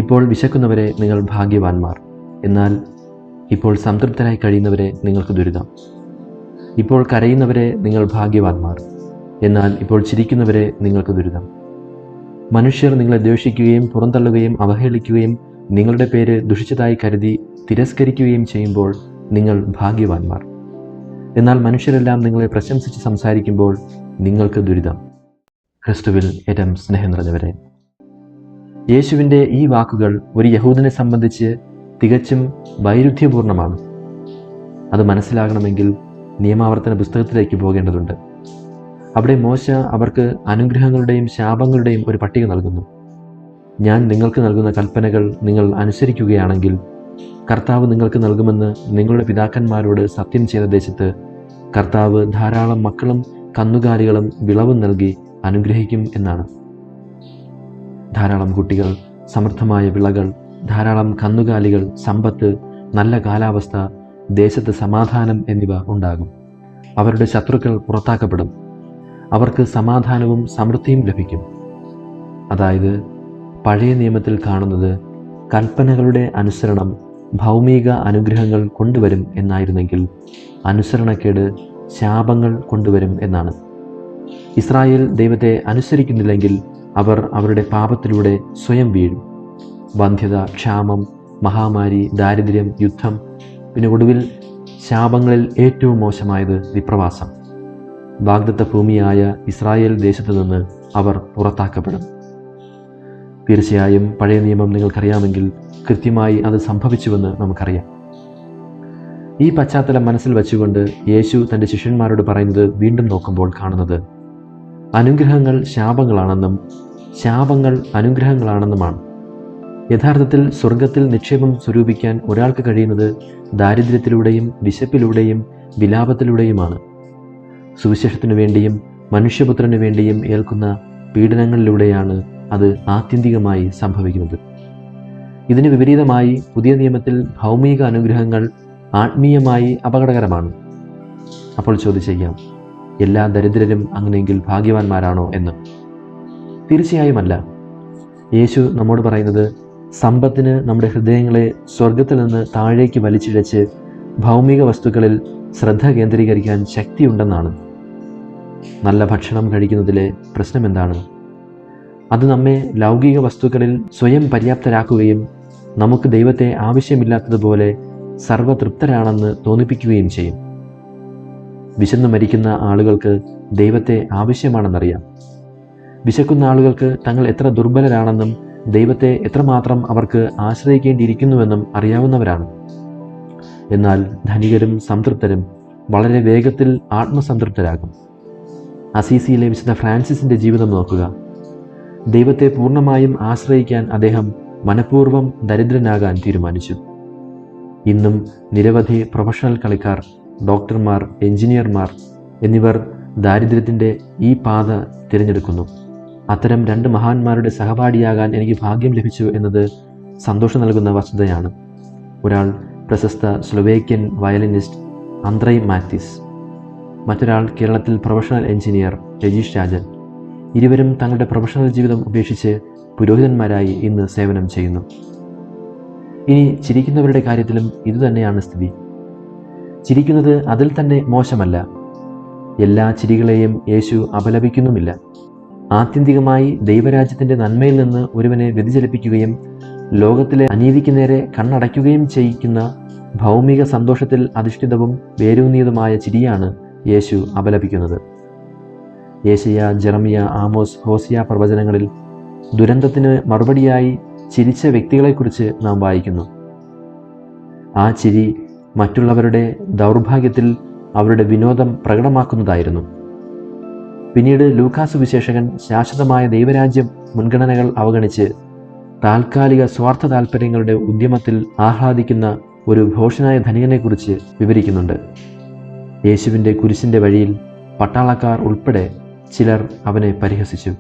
ഇപ്പോൾ വിശക്കുന്നവരെ നിങ്ങൾ ഭാഗ്യവാന്മാർ, എന്നാൽ ഇപ്പോൾ സംതൃപ്തരായി കഴിയുന്നവരെ നിങ്ങൾക്ക് ദുരിതം. ഇപ്പോൾ കരയുന്നവരെ നിങ്ങൾ ഭാഗ്യവാന്മാർ, എന്നാൽ ഇപ്പോൾ ചിരിക്കുന്നവരെ നിങ്ങൾക്ക് ദുരിതം. മനുഷ്യർ നിങ്ങളെ ദ്വേഷിക്കുകയും പുറന്തള്ളുകയും അവഹേളിക്കുകയും നിങ്ങളുടെ പേര് ദുഷിച്ചതായി കരുതി തിരസ്കരിക്കുകയും ചെയ്യുമ്പോൾ നിങ്ങൾ ഭാഗ്യവാന്മാർ. എന്നാൽ മനുഷ്യരെല്ലാം നിങ്ങളെ പ്രശംസിച്ച് സംസാരിക്കുമ്പോൾ നിങ്ങൾക്ക് ദുരിതം. ക്രിസ്തുവിൽ ഏറ്റവും സ്നേഹം നിറഞ്ഞവരെ, യേശുവിൻ്റെ ഈ വാക്കുകൾ ഒരു യഹൂദനെ സംബന്ധിച്ച് തികച്ചും വൈരുദ്ധ്യപൂർണമാണ്. അത് മനസ്സിലാകണമെങ്കിൽ നിയമാവർത്തന പുസ്തകത്തിലേക്ക് പോകേണ്ടതുണ്ട്. അവിടെ മോശ അവർക്ക് അനുഗ്രഹങ്ങളുടെയും ശാപങ്ങളുടെയും ഒരു പട്ടിക നൽകുന്നു. ഞാൻ നിങ്ങൾക്ക് നൽകുന്ന കൽപ്പനകൾ നിങ്ങൾ അനുസരിക്കുകയാണെങ്കിൽ കർത്താവ് നിങ്ങൾക്ക് നൽകുമെന്ന് നിങ്ങളുടെ പിതാക്കന്മാരോട് സത്യം ചെയ്ത ദേശത്ത് കർത്താവ് ധാരാളം മക്കളും കന്നുകാലികളും വിളവും നൽകി അനുഗ്രഹിക്കും എന്നാണ്. ധാരാളം കുട്ടികൾ, സമൃദ്ധമായ വിളകൾ, ധാരാളം കന്നുകാലികൾ, സമ്പത്ത്, നല്ല കാലാവസ്ഥ, ദേശത്ത് സമാധാനം എന്നിവ ഉണ്ടാകും. അവരുടെ ശത്രുക്കൾ പുറത്താക്കപ്പെടും. അവർക്ക് സമാധാനവും സമൃദ്ധിയും ലഭിക്കും. അതായത് പഴയ നിയമത്തിൽ കാണുന്നത് കൽപ്പനകളുടെ അനുസരണം ഭൗമിക അനുഗ്രഹങ്ങൾ കൊണ്ടുവരും എന്നായിരുന്നെങ്കിൽ അനുസരണക്കേട് ശാപങ്ങൾ കൊണ്ടുവരും എന്നാണ്. ഇസ്രായേൽ ദൈവത്തെ അനുസരിക്കുന്നില്ലെങ്കിൽ അവർ അവരുടെ പാപത്തിലൂടെ സ്വയം വീഴും. വന്ധ്യത, ക്ഷാമം, മഹാമാരി, ദാരിദ്ര്യം, യുദ്ധം, പിന്നെ ഒടുവിൽ ശാപങ്ങളിൽ ഏറ്റവും മോശമായത് വിപ്രവാസം. വാഗ്ദത്ത ഭൂമിയായ ഇസ്രായേൽ ദേശത്തു നിന്ന് അവർ പുറത്താക്കപ്പെടും. തീർച്ചയായും പഴയ നിയമം നിങ്ങൾക്കറിയാമെങ്കിൽ കൃത്യമായി അത് സംഭവിച്ചുവെന്ന് നമുക്കറിയാം. ഈ പശ്ചാത്തലം മനസ്സിൽ വച്ചുകൊണ്ട് യേശു തൻ്റെ ശിഷ്യന്മാരോട് പറയുന്നത് വീണ്ടും നോക്കുമ്പോൾ കാണുന്നത് അനുഗ്രഹങ്ങൾ ശാപങ്ങളാണെന്നും ശാപങ്ങൾ അനുഗ്രഹങ്ങളാണെന്നുമാണ്. യഥാർത്ഥത്തിൽ സ്വർഗത്തിൽ നിക്ഷേപം സ്വരൂപിക്കാൻ ഒരാൾക്ക് കഴിയുന്നത് ദാരിദ്ര്യത്തിലൂടെയും വിശപ്പിലൂടെയും വിലാപത്തിലൂടെയുമാണ്. സുവിശേഷത്തിനു വേണ്ടിയും മനുഷ്യപുത്രനു വേണ്ടിയും ഏൽക്കുന്ന പീഡനങ്ങളിലൂടെയാണ് അത് ആത്യന്തികമായി സംഭവിക്കുന്നത്. ഇതിന് വിപരീതമായി പുതിയ നിയമത്തിൽ ഭൗമിക അനുഗ്രഹങ്ങൾ ആത്മീയമായി അപകടകരമാണ്. അപ്പോൾ ചോദിച്ചേക്കാം, എല്ലാ ദരിദ്രരും അങ്ങനെയെങ്കിൽ ഭാഗ്യവാന്മാരാണോ എന്ന്? തീർച്ചയായുമല്ല. യേശു നമ്മോട് പറയുന്നത് സമ്പത്തിന് നമ്മുടെ ഹൃദയങ്ങളെ സ്വർഗത്തിൽ നിന്ന് താഴേക്ക് വലിച്ചിഴച്ച് ഭൗമിക വസ്തുക്കളിൽ ശ്രദ്ധ കേന്ദ്രീകരിക്കാൻ ശക്തിയുണ്ടെന്നാണ്. നല്ല ഭക്ഷണം കഴിക്കുന്നതിലെ പ്രശ്നം എന്താണ്? അത് നമ്മെ ലൗകിക വസ്തുക്കളിൽ സ്വയം പര്യാപ്തരാക്കുകയും നമുക്ക് ദൈവത്തെ ആവശ്യമില്ലാത്തതുപോലെ സർവതൃപ്തരാണെന്ന് തോന്നിപ്പിക്കുകയും ചെയ്യും. വിശന്നു മരിക്കുന്ന ആളുകൾക്ക് ദൈവത്തെ ആവശ്യമാണെന്നറിയാം. വിശക്കുന്ന ആളുകൾക്ക് തങ്ങൾ എത്ര ദുർബലരാണെന്നും ദൈവത്തെ എത്രമാത്രം അവർക്ക് ആശ്രയിക്കേണ്ടിയിരിക്കുന്നുവെന്നും അറിയാവുന്നവരാണ്. എന്നാൽ ധനികരും സംതൃപ്തരും വളരെ വേഗത്തിൽ ആത്മസംതൃപ്തരാകും. അസീസിയിലെ വിശുദ്ധ ഫ്രാൻസിസിൻ്റെ ജീവിതം നോക്കുക. ദൈവത്തെ പൂർണ്ണമായും ആശ്രയിക്കാൻ അദ്ദേഹം മനഃപൂർവ്വം ദരിദ്രനാകാൻ തീരുമാനിച്ചു. ഇന്നും നിരവധി പ്രൊഫഷണൽ കളിക്കാർ, ഡോക്ടർമാർ, എഞ്ചിനീയർമാർ എന്നിവർ ദാരിദ്ര്യത്തിൻ്റെ ഈ പാത തിരഞ്ഞെടുക്കുന്നു. അത്തരം രണ്ട് മഹാന്മാരുടെ സഹപാഠിയാകാൻ എനിക്ക് ഭാഗ്യം ലഭിച്ചു എന്നത് സന്തോഷം നൽകുന്ന വസ്തുതയാണ്. ഒരാൾ പ്രശസ്ത സ്ലൊവേക്യൻ വയലിനിസ്റ്റ് അന്ത്രൈ മാറ്റിസ്, മറ്റൊരാൾ കേരളത്തിൽ പ്രൊഫഷണൽ എഞ്ചിനീയർ രജീഷ് രാജൻ. ഇരുവരും തങ്ങളുടെ പ്രൊഫഷണൽ ജീവിതം ഉപേക്ഷിച്ച് പുരോഹിതന്മാരായി ഇന്ന് സേവനം ചെയ്യുന്നു. ഇനി ചിരിക്കുന്നവരുടെ കാര്യത്തിലും ഇതുതന്നെയാണ് സ്ഥിതി. ചിരിക്കുന്നത് അതിൽ തന്നെ മോശമല്ല. എല്ലാ ചിരികളെയും യേശു അപലപിക്കുന്നുമില്ല. ആത്യന്തികമായി ദൈവരാജ്യത്തിൻ്റെ നന്മയിൽ നിന്ന് ഒരുവനെ വ്യതിചലിപ്പിക്കുകയും ലോകത്തിലെ അനീതിക്ക് നേരെ കണ്ണടയ്ക്കുകയും ചെയ്യിക്കുന്ന ഭൗമിക സന്തോഷത്തിൽ അധിഷ്ഠിതവും വേരൂന്നിയതുമായ ചിരിയാണ് യേശു അപലപിക്കുന്നത്. യേശയ്യ, ജെറമിയ, ആമോസ്, ഹോസിയ പ്രവചനങ്ങളിൽ ദുരന്തത്തിന് മറുപടിയായി ചിരിച്ച വ്യക്തികളെക്കുറിച്ച് നാം വായിക്കുന്നു. ആ ചിരി മറ്റുള്ളവരുടെ ദൗർഭാഗ്യത്തിൽ അവരുടെ വിനോദം പ്രകടമാക്കുന്നതായിരുന്നു. പിന്നീട് ലൂക്കാസ് സുവിശേഷകൻ ശാശ്വതമായ ദൈവരാജ്യം മുൻഗണനകൾ അവഗണിച്ച് താൽക്കാലിക സ്വാർത്ഥ താൽപ്പര്യങ്ങളുടെ ഉദ്യമത്തിൽ ആഹ്ലാദിക്കുന്ന ഒരു ഭോഷനായ ധനികനെക്കുറിച്ച് വിവരിക്കുന്നുണ്ട്. യേശുവിൻ്റെ കുരിശിൻ്റെ വഴിയിൽ പട്ടാളക്കാർ ഉൾപ്പെടെ ചിലർ അവനെ പരിഹസിച്ചു.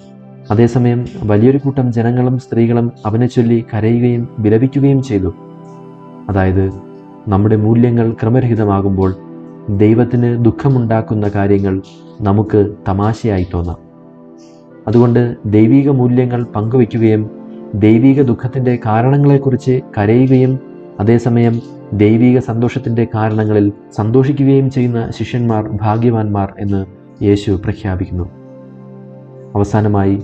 അതേസമയം വലിയൊരു കൂട്ടം ജനങ്ങളും സ്ത്രീകളും അവനെ ചൊല്ലി കരയുകയും വിലപിക്കുകയും ചെയ്തു. അതായത് നമ്മുടെ മൂല്യങ്ങൾ ക്രമരഹിതമാകുമ്പോൾ ദൈവത്തിന് ദുഃഖമുണ്ടാക്കുന്ന കാര്യങ്ങൾ നമുക്ക് തമാശയായി തോന്നാം. അതുകൊണ്ട് ദൈവിക മൂല്യങ്ങൾ പങ്കുവയ്ക്കുകയും ദൈവിക ദുഃഖത്തിൻ്റെ കാരണങ്ങളെക്കുറിച്ച് കരയുകയും അതേസമയം ദൈവിക സന്തോഷത്തിൻ്റെ കാരണങ്ങളിൽ സന്തോഷിക്കുകയും ചെയ്യുന്ന ശിഷ്യന്മാർ ഭാഗ്യവാന്മാർ എന്ന് യേശു പ്രഖ്യാപിക്കുന്നു. അവസാനമായി,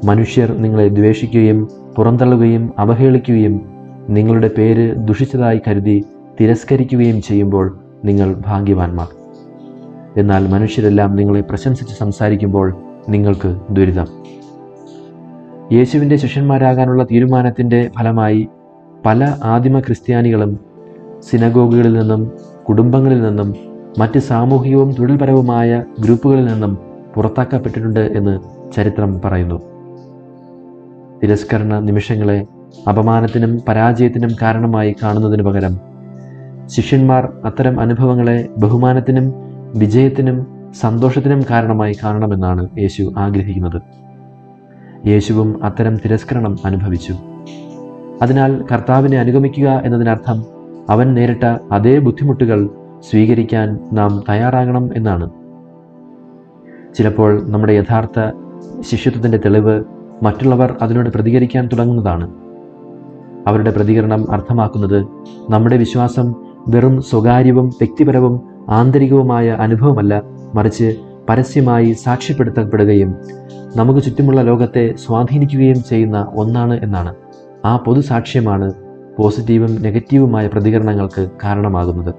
മനുഷ്യർ നിങ്ങളെ ദ്വേഷിക്കുകയും പുറന്തള്ളുകയും അവഹേളിക്കുകയും നിങ്ങളുടെ പേര് ദുഷിച്ചതായി കരുതി തിരസ്കരിക്കുകയും ചെയ്യുമ്പോൾ നിങ്ങൾ ഭാഗ്യവാന്മാർ. എന്നാൽ മനുഷ്യരെല്ലാം നിങ്ങളെ പ്രശംസിച്ച് സംസാരിക്കുമ്പോൾ നിങ്ങൾക്ക് ദുരിതം. യേശുവിൻ്റെ ശിഷ്യന്മാരാകാനുള്ള തീരുമാനത്തിൻ്റെ ഫലമായി പല ആദിമ ക്രിസ്ത്യാനികളും സിനഗോഗുകളിൽ നിന്നും കുടുംബങ്ങളിൽ നിന്നും മറ്റ് സാമൂഹികവും തൊഴിൽപരവുമായ ഗ്രൂപ്പുകളിൽ നിന്നും പുറത്താക്കപ്പെട്ടിട്ടുണ്ട് എന്ന് ചരിത്രം പറയുന്നു. തിരസ്കരണ നിമിഷങ്ങളെ അപമാനത്തിനും പരാജയത്തിനും കാരണമായി കാണുന്നതിന് പകരം ശിഷ്യന്മാർ അത്തരം അനുഭവങ്ങളെ ബഹുമാനത്തിനും വിജയത്തിനും സന്തോഷത്തിനും കാരണമായി കാണണമെന്നാണ് യേശു ആഗ്രഹിക്കുന്നത്. യേശുവും അത്തരം തിരസ്കരണം അനുഭവിച്ചു. അതിനാൽ കർത്താവിനെ അനുഗമിക്കുക എന്നതിനർത്ഥം അവൻ നേരിട്ട അതേ ബുദ്ധിമുട്ടുകൾ സ്വീകരിക്കാൻ നാം തയ്യാറാകണം എന്നാണ്. ചിലപ്പോൾ നമ്മുടെ യഥാർത്ഥ ശിഷ്യത്വത്തിൻ്റെ തെളിവ് മറ്റുള്ളവർ അതിനോട് പ്രതികരിക്കാൻ തുടങ്ങുന്നതാണ്. അവരുടെ പ്രതികരണം അർത്ഥമാക്കുന്നത് നമ്മുടെ വിശ്വാസം വെറും സ്വകാര്യവും വ്യക്തിപരവും ആന്തരികവുമായ അനുഭവമല്ല, മറിച്ച് പരസ്യമായി സാക്ഷ്യപ്പെടുത്തപ്പെടുകയും നമുക്ക് ചുറ്റുമുള്ള ലോകത്തെ സ്വാധീനിക്കുകയും ചെയ്യുന്ന ഒന്നാണ് എന്നാണ്. ആ പൊതുസാക്ഷ്യമാണ് പോസിറ്റീവും നെഗറ്റീവുമായ പ്രതികരണങ്ങൾക്ക് കാരണമാകുന്നത്.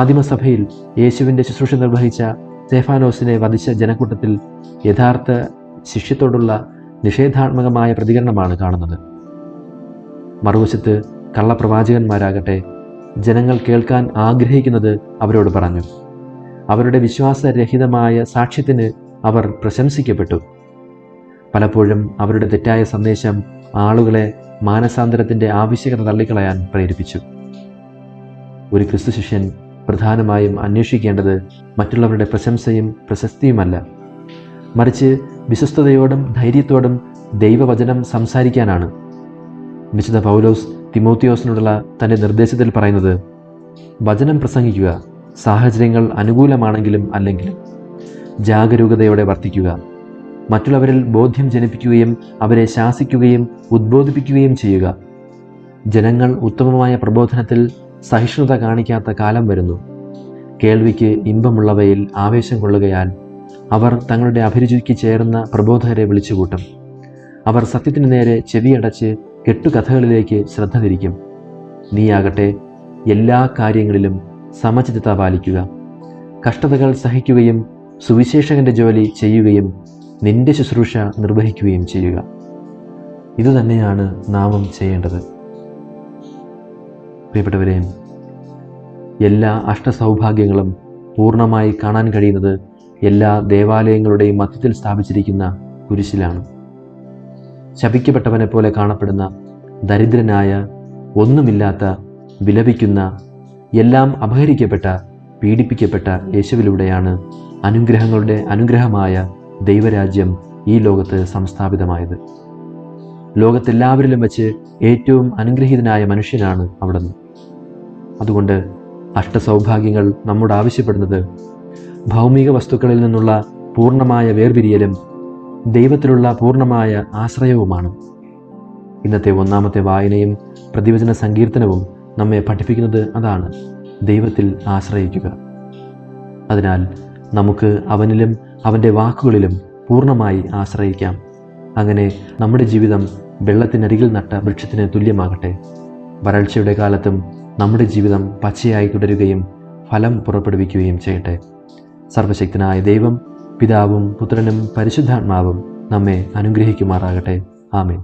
ആദിമസഭയിൽ യേശുവിൻ്റെ ശുശ്രൂഷ നിർവഹിച്ച സ്തെഫാനോസിനെ വധിച്ച ജനക്കൂട്ടത്തിൽ യഥാർത്ഥ ശിഷ്യത്തോടുള്ള നിഷേധാത്മകമായ പ്രതികരണമാണ് കാണുന്നത്. മറുവശത്ത് കള്ളപ്രവാചകന്മാരാകട്ടെ ജനങ്ങൾ കേൾക്കാൻ ആഗ്രഹിക്കുന്നത് അവരോട് പറഞ്ഞു. അവരുടെ വിശ്വാസരഹിതമായ സാക്ഷ്യത്തിന് അവർ പ്രശംസിക്കപ്പെട്ടു. പലപ്പോഴും അവരുടെ തെറ്റായ സന്ദേശം ആളുകളെ മാനസാന്തരത്തിൻ്റെ ആവശ്യകത തള്ളിക്കളയാൻ പ്രേരിപ്പിച്ചു. ഒരു ക്രിസ്തു ശിഷ്യൻ പ്രധാനമായും അന്വേഷിക്കേണ്ടത് മറ്റുള്ളവരുടെ പ്രശംസയും പ്രശസ്തിയുമല്ല, മറിച്ച് വിശ്വസ്തയോടും ധൈര്യത്തോടും ദൈവവചനം സംസാരിക്കാനാണ്. വിശുദ്ധ പൗലോസ് തിമോത്തിയോസിനോടുള്ള തൻ്റെ നിർദ്ദേശത്തിൽ പറയുന്നത്, വചനം പ്രസംഗിക്കുക, സാഹചര്യങ്ങൾ അനുകൂലമാണെങ്കിലും അല്ലെങ്കിലും ജാഗരൂകതയോടെ വർത്തിക്കുക, മറ്റുള്ളവരിൽ ബോധ്യം ജനിപ്പിക്കുകയും അവരെ ശാസിക്കുകയും ഉദ്ബോധിപ്പിക്കുകയും ചെയ്യുക. ജനങ്ങൾ ഉത്തമമായ പ്രബോധനത്തിൽ സഹിഷ്ണുത കാണിക്കാത്ത കാലം വരുന്നു. കേൾവിക്ക് ഇമ്പമുള്ളവയിൽ ആവേശം കൊള്ളുകയാൽ അവർ തങ്ങളുടെ അഭിരുചിക്ക് ചേർന്ന പ്രബോധകരെ വിളിച്ചുകൂട്ടും. അവർ സത്യത്തിനു നേരെ ചെവിയടച്ച് കെട്ടുകഥകളിലേക്ക് ശ്രദ്ധ തിരിക്കും. നീയാകട്ടെ എല്ലാ കാര്യങ്ങളിലും സമചിത്തത പാലിക്കുക, കഷ്ടതകൾ സഹിക്കുകയും സുവിശേഷകന്റെ ജോലി ചെയ്യുകയും നിന്റെ ശുശ്രൂഷ നിർവഹിക്കുകയും ചെയ്യുക. ഇതുതന്നെയാണ് നാമും ചെയ്യേണ്ടത്. പ്രിയപ്പെട്ടവരെ, എല്ലാ അഷ്ടസൗഭാഗ്യങ്ങളും പൂർണ്ണമായി കാണാൻ കഴിയുന്നത് എല്ലാ ദേവാലയങ്ങളുടെയും മധ്യത്തിൽ സ്ഥാപിച്ചിരിക്കുന്ന കുരിശിലാണ്. ശപിക്കപ്പെട്ടവനെ പോലെ കാണപ്പെടുന്ന ദരിദ്രനായ, ഒന്നുമില്ലാത്ത, വിലപിക്കുന്ന, എല്ലാം അപഹരിക്കപ്പെട്ട, പീഡിപ്പിക്കപ്പെട്ട യേശുവിലൂടെയാണ് അനുഗ്രഹങ്ങളുടെ അനുഗ്രഹമായ ദൈവരാജ്യം ഈ ലോകത്ത് സംസ്ഥാപിതമായത്. ലോകത്തെല്ലാവരിലും വെച്ച് ഏറ്റവും അനുഗ്രഹീതനായ മനുഷ്യനാണ് അവിടുന്ന്. അതുകൊണ്ട് അഷ്ടസൗഭാഗ്യങ്ങൾ നമ്മോട് ആവശ്യപ്പെടുന്നത് ഭൗമിക വസ്തുക്കളിൽ നിന്നുള്ള പൂർണ്ണമായ വേർപിരിയലും ദൈവത്തിലുള്ള പൂർണ്ണമായ ആശ്രയവുമാണ്. ഇന്നത്തെ ഒന്നാമത്തെ വായനയും പ്രതിവചന സങ്കീർത്തനവും നമ്മെ പഠിപ്പിക്കുന്നത് അതാണ്, ദൈവത്തിൽ ആശ്രയിക്കുക. അതിനാൽ നമുക്ക് അവനിലും അവൻ്റെ വാക്കുകളിലും പൂർണ്ണമായി ആശ്രയിക്കാം. അങ്ങനെ നമ്മുടെ ജീവിതം വെള്ളത്തിനരികിൽ നട്ട വൃക്ഷത്തിന് തുല്യമാകട്ടെ. വരൾച്ചയുടെ കാലത്തും നമ്മുടെ ജീവിതം പച്ചയായി തുടരുകയും ഫലം പുറപ്പെടുവിക്കുകയും ചെയ്യട്ടെ. സർവശക്തനായ ദൈവം, പിതാവും പുത്രനും പരിശുദ്ധാത്മാവും നമ്മെ അനുഗ്രഹിക്കുമാറാകട്ടെ. ആമേൻ.